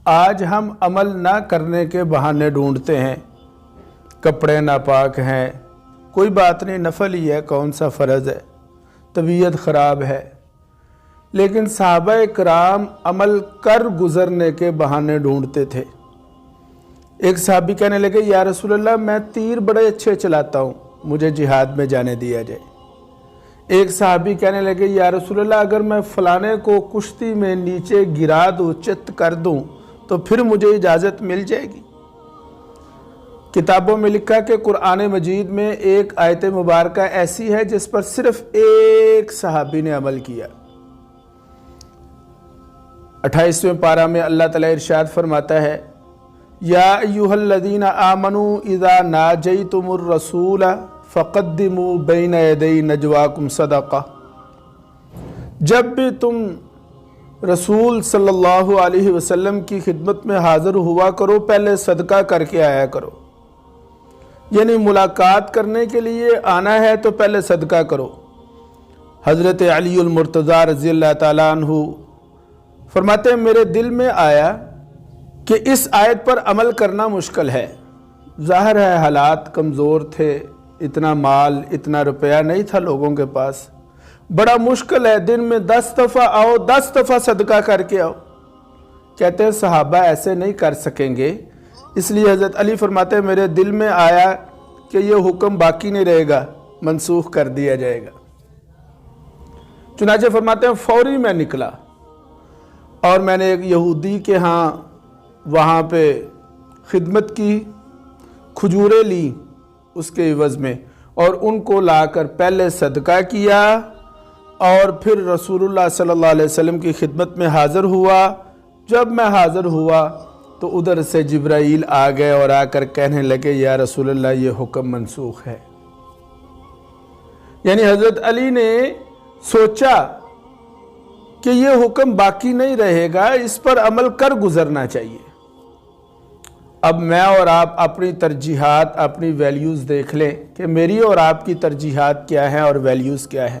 آج ہم عمل نہ کرنے کے بہانے ڈھونڈتے ہیں، کپڑے ناپاک ہیں، کوئی بات نہیں، نفل ہی ہے، کون سا فرض ہے، طبیعت خراب ہے۔ لیکن صحابہ کرام عمل کر گزرنے کے بہانے ڈھونڈتے تھے۔ ایک صحابی کہنے لگے، یا رسول اللہ میں تیر بڑے اچھے چلاتا ہوں، مجھے جہاد میں جانے دیا جائے۔ ایک صحابی کہنے لگے، یا رسول اللہ اگر میں فلانے کو کشتی میں نیچے گرا دوں، چت کر دوں تو پھر مجھے اجازت مل جائے گی۔ کتابوں میں لکھا کہ قرآن مجید میں ایک آیت مبارکہ ایسی ہے جس پر صرف ایک صحابی نے عمل کیا۔ 28ویں پارہ میں اللہ تعالیٰ ارشاد فرماتا ہے، یا ایھا الذین آمنوا اذا ناجیتم الرسول فقدموا بین یدی نجواکم صدقہ۔ جب بھی تم رسول صلی اللہ علیہ وسلم کی خدمت میں حاضر ہوا کرو، پہلے صدقہ کر کے آیا کرو۔ یعنی ملاقات کرنے کے لیے آنا ہے تو پہلے صدقہ کرو۔ حضرت علی المرتضیٰ رضی اللہ تعالیٰ عنہ فرماتے ہیں، میرے دل میں آیا کہ اس آیت پر عمل کرنا مشکل ہے۔ ظاہر ہے حالات کمزور تھے، اتنا مال اتنا روپیہ نہیں تھا لوگوں کے پاس، بڑا مشکل ہے، دن میں 10 دفعہ آؤ، 10 دفعہ صدقہ کر کے آؤ۔ کہتے ہیں صحابہ ایسے نہیں کر سکیں گے، اس لیے حضرت علی فرماتے ہیں میرے دل میں آیا کہ یہ حکم باقی نہیں رہے گا، منسوخ کر دیا جائے گا۔ چنانچہ فرماتے ہیں فوری میں نکلا اور میں نے ایک یہودی کے ہاں وہاں پہ خدمت کی، کھجوریں لی اس کے عوض میں، اور ان کو لا کر پہلے صدقہ کیا اور پھر رسول اللہ صلی اللہ علیہ وسلم کی خدمت میں حاضر ہوا۔ جب میں حاضر ہوا تو ادھر سے جبرائیل آ گئے اور آ کر کہنے لگے، یا رسول اللہ یہ حکم منسوخ ہے۔ یعنی حضرت علی نے سوچا کہ یہ حکم باقی نہیں رہے گا، اس پر عمل کر گزرنا چاہیے۔ اب میں اور آپ اپنی ترجیحات، اپنی ویلیوز دیکھ لیں کہ میری اور آپ کی ترجیحات کیا ہیں اور ویلیوز کیا ہیں۔